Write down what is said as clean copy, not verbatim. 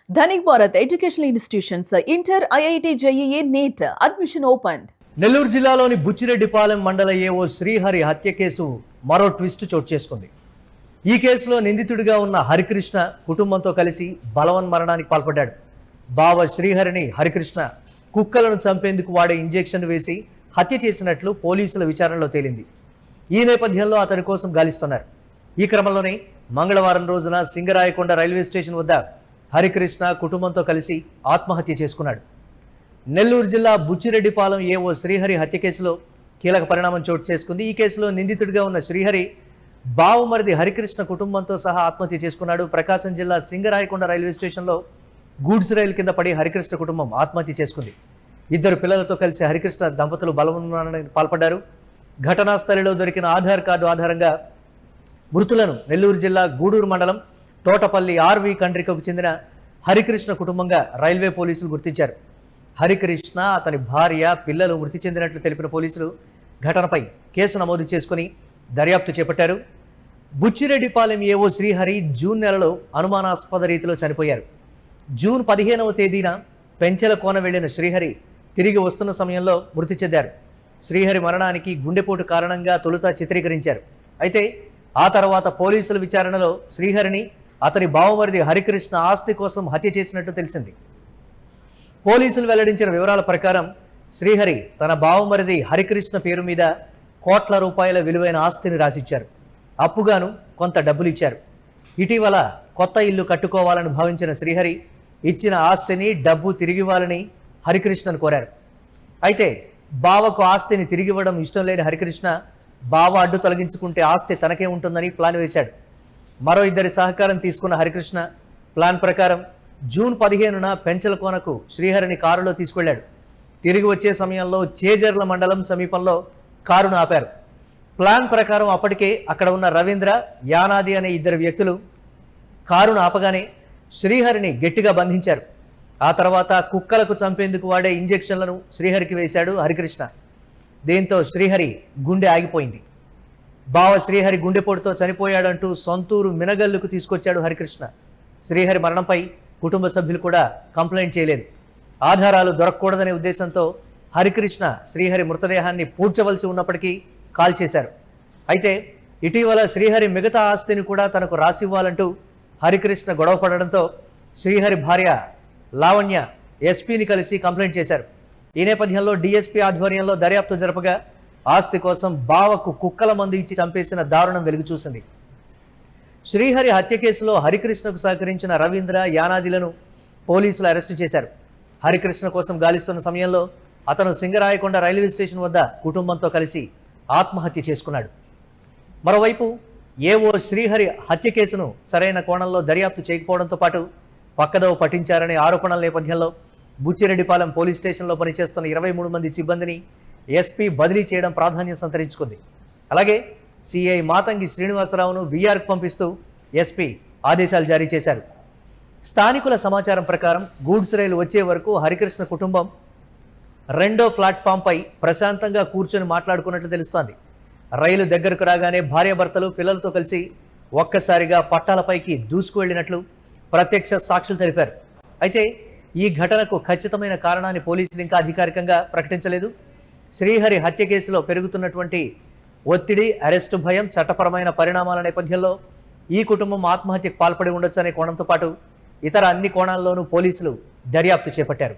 Dhanik Bharat educational institutions inter IIT JEE NEET admission open. Nellore జిల్లాలోని బుచ్చిరెడ్డిపాలెం మండల AO Srihari హత్య కేసు మరో ట్విస్ట్ చోటు చేసుకుంది. ఈ కేసులో నిందితుడిగా ఉన్న హరికృష్ణ కుటుంబంతో కలిసి బలవన్మరణానికి పాల్పడ్డాడు. బావ శ్రీహరిని హరికృష్ణ కుక్కలను చంపేందుకు వాడే ఇంజెక్షన్ వేసి హత్య చేసినట్లు పోలీసుల విచారణలో తేలింది. ఈ నేపథ్యంలో అతని కోసం గాలిస్తున్నారు. ఈ క్రమంలోనే మంగళవారం రోజున సింగరాయకొండ రైల్వే స్టేషన్ వద్ద హరికృష్ణ కుటుంబంతో కలిసి ఆత్మహత్య చేసుకున్నాడు. నెల్లూరు జిల్లా బుచ్చిరెడ్డిపాలెం ఏఓ శ్రీహరి హత్య కేసులో కీలక పరిణామం చోటు చేసుకుంది. ఈ కేసులో నిందితుడిగా ఉన్న శ్రీహరి బావమరిది హరికృష్ణ కుటుంబంతో సహా ఆత్మహత్య చేసుకున్నాడు. ప్రకాశం జిల్లా సింగరాయకొండ రైల్వే స్టేషన్లో గూడ్స్ రైలు కింద పడి హరికృష్ణ కుటుంబం ఆత్మహత్య చేసుకుంది. ఇద్దరు పిల్లలతో కలిసి హరికృష్ణ దంపతులు బలవన్మరణానికి పాల్పడ్డారు. ఘటనా స్థలిలో దొరికిన ఆధార్ కార్డు ఆధారంగా మృతులను నెల్లూరు జిల్లా గూడూరు మండలం తోటపల్లి ఆర్వి కండ్రికకు చెందిన హరికృష్ణ కుటుంబంగా రైల్వే పోలీసులు గుర్తించారు. హరికృష్ణ, అతని భార్య, పిల్లలు మృతి చెందినట్లు తెలిపిన పోలీసులు ఘటనపై కేసు నమోదు చేసుకుని దర్యాప్తు చేపట్టారు. బుచ్చిరెడ్డిపాలెం ఏఓ శ్రీహరి జూన్ నెలలో అనుమానాస్పద రీతిలో చనిపోయారు. జూన్ 15వ తేదీన పెంచెల కోన వెళ్లిన శ్రీహరి తిరిగి వస్తున్న సమయంలో మృతి చెందారు. శ్రీహరి మరణానికి గుండెపోటు కారణంగా తొలుత చిత్రీకరించారు. అయితే ఆ తర్వాత పోలీసుల విచారణలో శ్రీహరిని అతని బావమరిది హరికృష్ణ ఆస్తి కోసం హత్య చేసినట్టు తెలిసింది. పోలీసులు వెల్లడించిన వివరాల ప్రకారం శ్రీహరి తన బావమరిది హరికృష్ణ పేరు మీద కోట్ల రూపాయల విలువైన ఆస్తిని రాసిచ్చారు. అప్పుగాను కొంత డబ్బులు ఇచ్చారు. ఇటీవల కొత్త ఇల్లు కట్టుకోవాలని భావించిన శ్రీహరి ఇచ్చిన ఆస్తిని, డబ్బు తిరిగివ్వాలని హరికృష్ణను కోరారు. అయితే బావకు ఆస్తిని తిరిగివ్వడం ఇష్టం లేని హరికృష్ణ బావ అడ్డు తొలగించుకుంటే ఆస్తి తనకే ఉంటుందని ప్లాన్ వేశాడు. మరో ఇద్దరి సహకారం తీసుకున్న హరికృష్ణ ప్లాన్ ప్రకారం జూన్ 15న పెంచల కోనకు శ్రీహరిని కారులో తీసుకెళ్లాడు. తిరిగి వచ్చే సమయంలో చేజర్ల మండలం సమీపంలో కారును ఆపారు. ప్లాన్ ప్రకారం అప్పటికే అక్కడ ఉన్న రవీంద్ర, యానాది అనే ఇద్దరు వ్యక్తులు కారును ఆపగానే శ్రీహరిని గట్టిగా బంధించారు. ఆ తర్వాత కుక్కలకు చంపేందుకు వాడే ఇంజెక్షన్లను శ్రీహరికి వేశాడు హరికృష్ణ. దీంతో శ్రీహరి గుండె ఆగిపోయింది. బావ శ్రీహరి గుండెపోటుతో చనిపోయాడంటూ సొంతూరు మినగల్లుకు తీసుకొచ్చాడు హరికృష్ణ. శ్రీహరి మరణంపై కుటుంబ సభ్యులు కూడా కంప్లైంట్ చేయలేదు. ఆధారాలు దొరకకూడదనే ఉద్దేశంతో హరికృష్ణ శ్రీహరి మృతదేహాన్ని పూడ్చవలసి ఉన్నప్పటికీ కాల్ చేశారు. అయితే ఇటీవల శ్రీహరి మిగతా ఆస్తిని కూడా తనకు రాసివ్వాలంటూ హరికృష్ణ గొడవ పడడంతో శ్రీహరి భార్య లావణ్య ఎస్పీని కలిసి కంప్లైంట్ చేశారు. ఈ నేపథ్యంలో డీఎస్పీ ఆధ్వర్యంలో దర్యాప్తు జరపగా ఆస్తి కోసం బావకు కుక్కల మందు ఇచ్చి చంపేసిన దారుణం వెలుగు చూసింది. శ్రీహరి హత్య కేసులో హరికృష్ణకు సహకరించిన రవీంద్ర, యానాదిలను పోలీసులు అరెస్టు చేశారు. హరికృష్ణ కోసం గాలిస్తున్న సమయంలో అతను సింగరాయకొండ రైల్వే స్టేషన్ వద్ద కుటుంబంతో కలిసి ఆత్మహత్య చేసుకున్నాడు. మరోవైపు ఏవో శ్రీహరి హత్య కేసును సరైన కోణంలో దర్యాప్తు చేయకపోవడంతో పాటు పక్కదోవ పట్టించారనే ఆరోపణల నేపథ్యంలో బుచ్చిరెడ్డిపాలెం పోలీస్ స్టేషన్లో పనిచేస్తున్న 23 మంది సిబ్బందిని ఎస్పీ బదిలీ చేయడం ప్రాధాన్యం సంతరించుకుంది. అలాగే సిఐ మాతంగి శ్రీనివాసరావును వీఆర్కు పంపిస్తూ ఎస్పీ ఆదేశాలు జారీ చేశారు. స్థానికుల సమాచారం ప్రకారం గూడ్స్ రైలు వచ్చే వరకు హరికృష్ణ కుటుంబం 2వ ప్లాట్ఫామ్పై ప్రశాంతంగా కూర్చొని మాట్లాడుకున్నట్లు తెలుస్తోంది. రైలు దగ్గరకు రాగానే భార్యాభర్తలు పిల్లలతో కలిసి ఒక్కసారిగా పట్టాలపైకి దూసుకు వెళ్ళినట్లు ప్రత్యక్ష సాక్షులు తెలిపారు. అయితే ఈ ఘటనకు ఖచ్చితమైన కారణాన్ని పోలీసులు ఇంకా అధికారికంగా ప్రకటించలేదు. శ్రీహరి హత్య కేసులో పెరుగుతున్నటువంటి ఒత్తిడి, అరెస్టు భయం, చట్టపరమైన పరిణామాల నేపథ్యంలో ఈ కుటుంబం ఆత్మహత్యకు పాల్పడి ఉండొచ్చు అనే కోణంతో పాటు ఇతర అన్ని కోణాల్లోనూ పోలీసులు దర్యాప్తు చేపట్టారు.